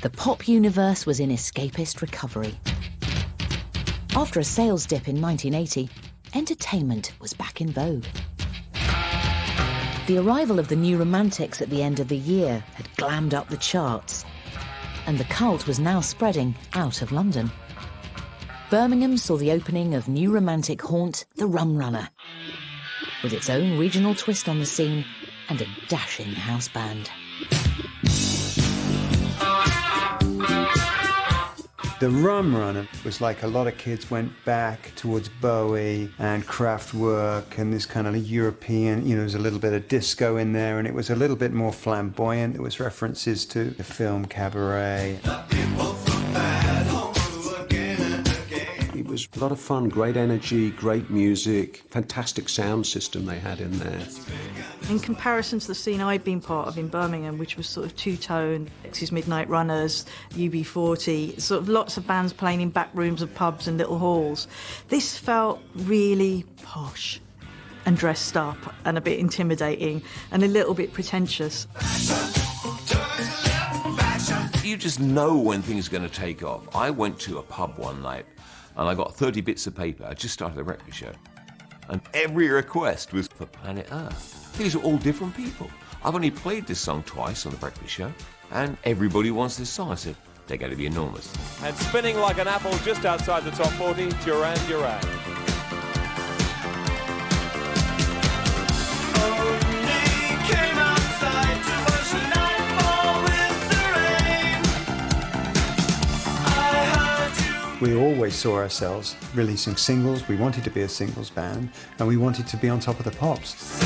The pop universe was in escapist recovery. After a sales dip in 1980, entertainment was back in vogue. The arrival of the New Romantics at the end of the year had glammed up the charts, and the cult was now spreading out of London. Birmingham saw the opening of new romantic haunt, the Rum Runner, with its own regional twist on the scene and a dashing house band. The Rum Runner was like a lot of kids went back towards Bowie and Kraftwerk and this kind of European, there was a little bit of disco in there and it was a little bit more flamboyant. There was references to the film Cabaret. It was a lot of fun, great energy, great music, fantastic sound system they had in there. In comparison to the scene I'd been part of in Birmingham, which was sort of two-tone, X's Midnight Runners, UB40, sort of lots of bands playing in back rooms of pubs and little halls, this felt really posh and dressed up and a bit intimidating and a little bit pretentious. You just know when things are going to take off. I went to a pub one night and I got 30 bits of paper. I just started a breakfast show. And every request was for Planet Earth. These are all different people. I've only played this song twice on the breakfast show, and everybody wants this song. I said, they're going to be enormous. And spinning like an apple just outside the top 40, Duran Duran. We always saw ourselves releasing singles. We wanted to be a singles band, and we wanted to be on top of the pops.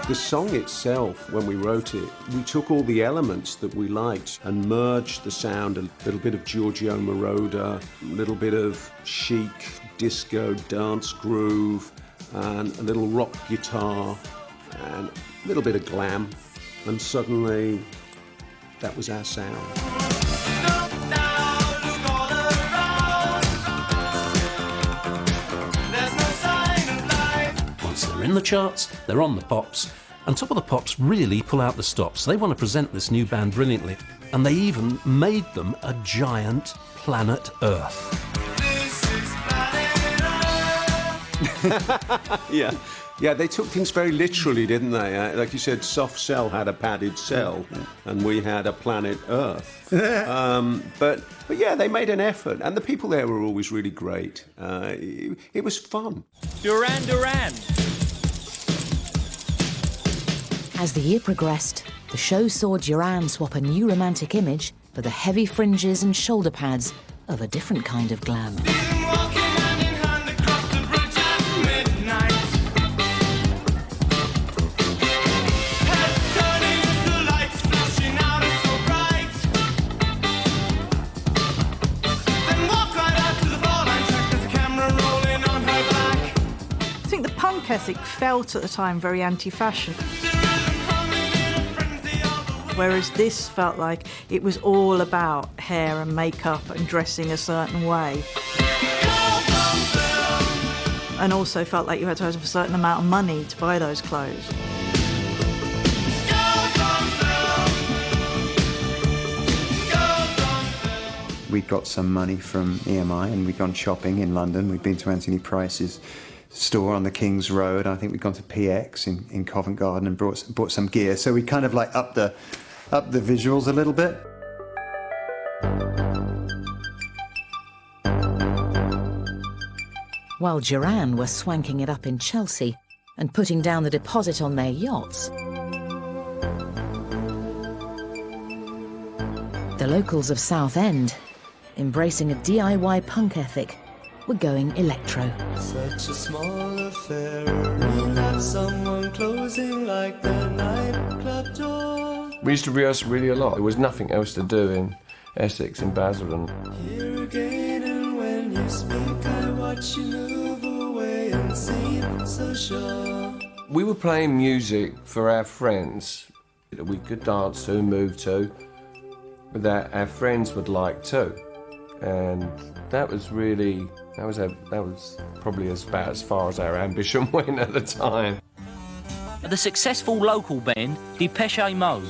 The song itself, when we wrote it, we took all the elements that we liked and merged the sound, a little bit of Giorgio Moroder, a little bit of chic, disco, dance groove, and a little rock guitar, and a little bit of glam, and suddenly that was our sound. Once they're in the charts, they're on the pops, and Top of the Pops really pull out the stops. They want to present this new band brilliantly, and they even made them a giant planet Earth. Yeah, they took things very literally, didn't they? Like you said, Soft Cell had a padded cell, and we had a planet Earth. But yeah, they made an effort, and the people there were always really great. It was fun. Duran Duran. As the year progressed, the show saw Duran swap a new romantic image for the heavy fringes and shoulder pads of a different kind of glam. Punk ethic felt at the time very anti-fashion, whereas this felt like it was all about hair and makeup and dressing a certain way, and also felt like you had to have a certain amount of money to buy those clothes. We'd got some money from EMI and we'd gone shopping in London. We'd been to Anthony Price's store on the King's Road. I think we'd gone to PX in Covent Garden and bought some gear. So we kind of like upped the visuals a little bit. While Duran were swanking it up in Chelsea and putting down the deposit on their yachts, the locals of Southend, embracing a DIY punk ethic, were going electro. Such a small affair, we'll have someone closing like the nightclub door. We used to rehearse really a lot. There was nothing else to do in Essex and Basildon. Here again, and when you speak, I watch you move away and seem so sure. We were playing music for our friends that we could dance to, move to, that our friends would like too. And that was really That was probably about as far as our ambition went at the time. The successful local band Depeche Mode.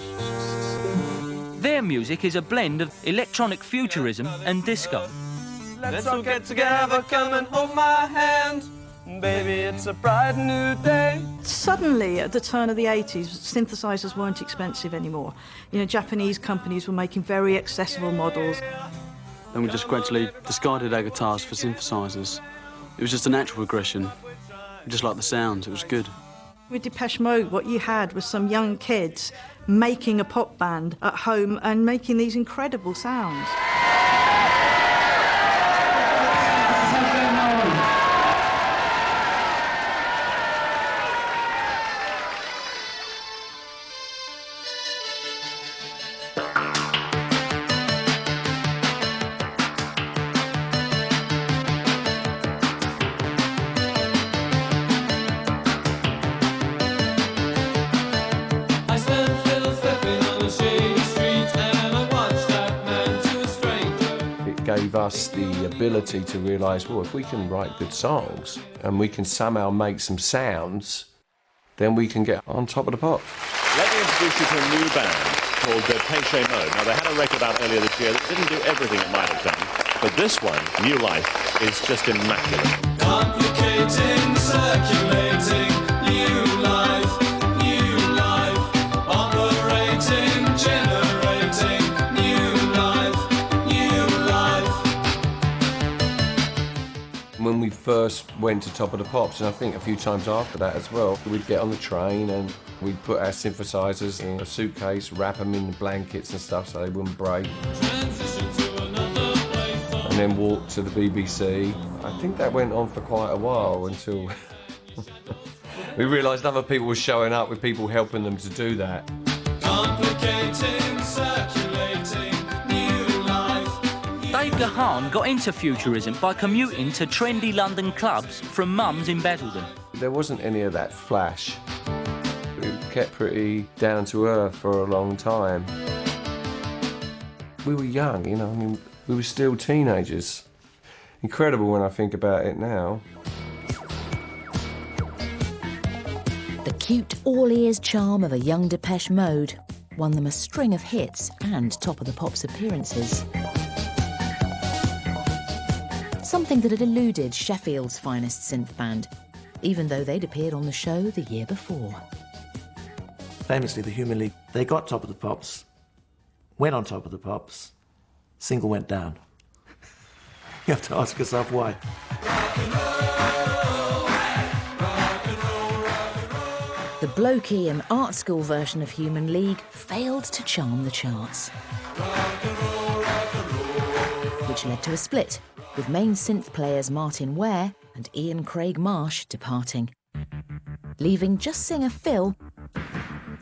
Their music is a blend of electronic futurism and disco. Let's all get together, come and hold my hand. Baby, it's a bright new day. Suddenly, at the turn of the 80s, synthesizers weren't expensive anymore. You know, Japanese companies were making very accessible models. Then we just gradually discarded our guitars for synthesizers. It was just a natural progression. We just liked the sounds, it was good. With Depeche Mode, what you had was some young kids making a pop band at home and making these incredible sounds. Gave us the ability to realise, well, if we can write good songs and we can somehow make some sounds, then we can get on top of the pop. Let me introduce you to a new band called Depeche Mode. Now, they had a record out earlier this year that didn't do everything it might have done, but this one, New Life, is just immaculate. Complicating, circulating, new life, operating, generating, new life. When we first went to Top of the Pops, and I think a few times after that as well, we'd get on the train and we'd put our synthesizers in a suitcase, wrap them in the blankets and stuff so they wouldn't break. And then walk to the BBC. I think that went on for quite a while until we realised other people were showing up with people helping them to do that. Complicating, circulating, new life. Dave Gahan got into futurism by commuting to trendy London clubs from Mum's in Basildon. There wasn't any of that flash. We kept pretty down to earth for a long time. We were young, you know, I mean, we were still teenagers. Incredible when I think about it now. The cute, all-ears charm of a young Depeche Mode won them a string of hits and Top of the Pops appearances. Something that had eluded Sheffield's finest synth band, even though they'd appeared on the show the year before. Famously, the Human League, they got Top of the Pops, went on Top of the Pops, single went down. You have to ask yourself why. The blokey and art school version of Human League failed to charm the charts, which led to a split, with main synth players Martin Ware and Ian Craig Marsh departing, leaving just singer Phil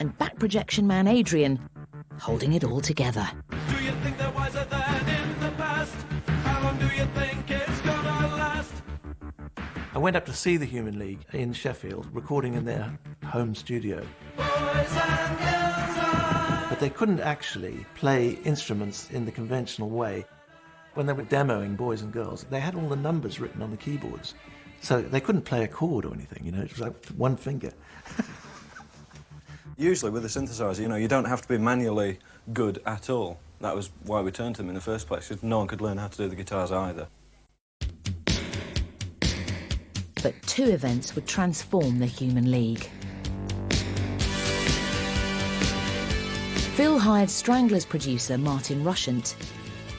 and back projection man Adrian holding it all together. Do you think they're wiser than in the past? How long do you think it's gonna last? I went up to see the Human League in Sheffield, recording in their home studio. But they couldn't actually play instruments in the conventional way. When they were demoing Boys and Girls, they had all the numbers written on the keyboards. So they couldn't play a chord or anything, you know, it was like one finger. Usually with a synthesizer, you know, you don't have to be manually good at all. That was why we turned to them in the first place, because no one could learn how to do the guitars either. But two events would transform the Human League. Phil hired Stranglers producer Martin Rushent.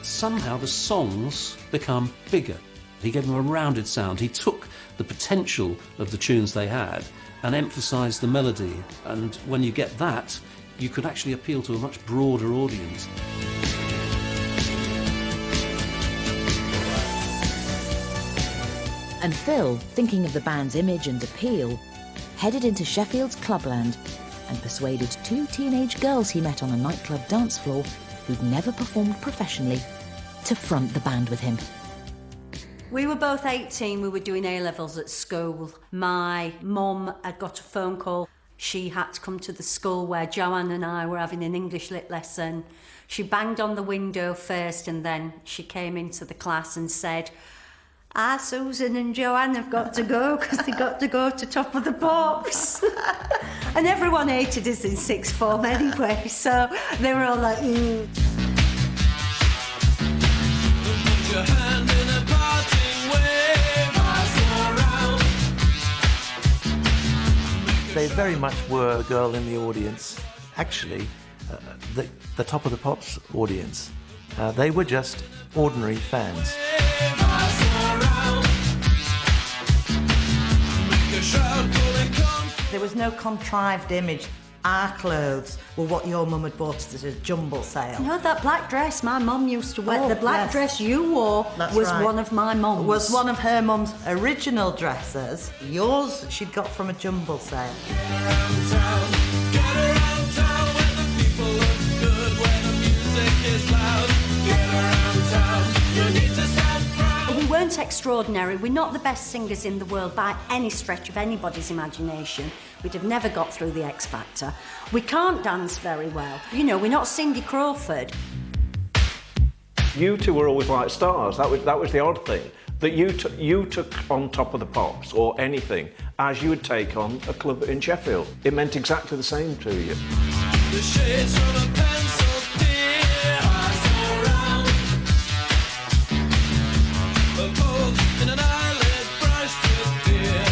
Somehow the songs become bigger. He gave them a rounded sound. He took the potential of the tunes they had and emphasised the melody. And when you get that, you could actually appeal to a much broader audience. And Phil, thinking of the band's image and appeal, headed into Sheffield's clubland and persuaded two teenage girls he met on a nightclub dance floor who'd never performed professionally to front the band with him. We were both 18, we were doing A-levels at school. My mum had got a phone call. She had to come to the school where Joanne and I were having an English lit lesson. She banged on the window first and then she came into the class and said, Susan and Joanne have got to go because they got to go to Top of the Pops. And everyone hated us in sixth form anyway, so they were all like, Put your hand in a parting wave, pass around. They very much were a girl in the audience. Actually, the Top of the Pops audience, they were just ordinary fans. There was no contrived image. Our clothes were what your mum had bought us at a jumble sale. no, that black dress my mum used to wear, Oh, the black yes. dress you wore That's was right. one of my mum's. Was one of her mum's original dresses. Yours she'd got from a jumble sale. We weren't extraordinary. We're not the best singers in the world by any stretch of anybody's imagination. We'd have never got through the X Factor. We can't dance very well. You know, we're not Cindy Crawford. You two were always like stars. That was the odd thing. That you took on Top of the Pops or anything as you would take on a club in Sheffield. It meant exactly the same to you. The shades from a pencil tear, eyes around. A poke in an eyelid brushed with tear.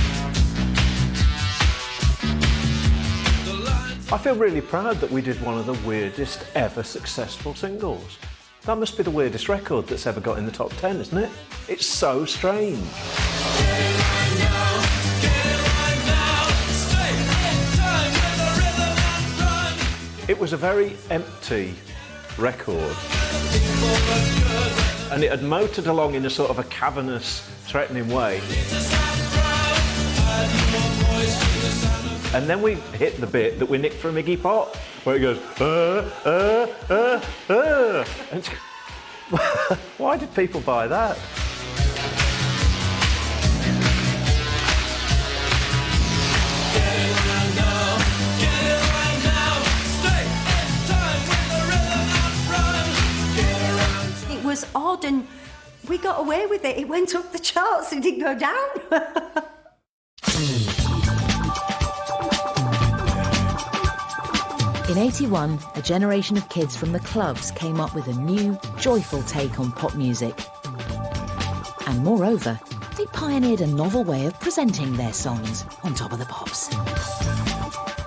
I feel really proud that we did one of the weirdest ever successful singles. That must be the weirdest record that's ever got in the top 10, isn't it? It's so strange. It was a very empty record. And it had motored along in a sort of a cavernous, threatening way. And then we hit the bit that we nicked from Iggy Pop, where it goes, And why did people buy that? It was odd and we got away with it. It went up the charts, it didn't go down. In 81, a generation of kids from the clubs came up with a new, joyful take on pop music. And moreover, they pioneered a novel way of presenting their songs on Top of the Pops.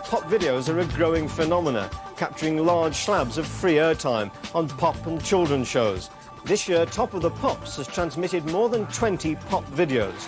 Pop videos are a growing phenomena, capturing large slabs of free airtime on pop and children's shows. This year, Top of the Pops has transmitted more than 20 pop videos.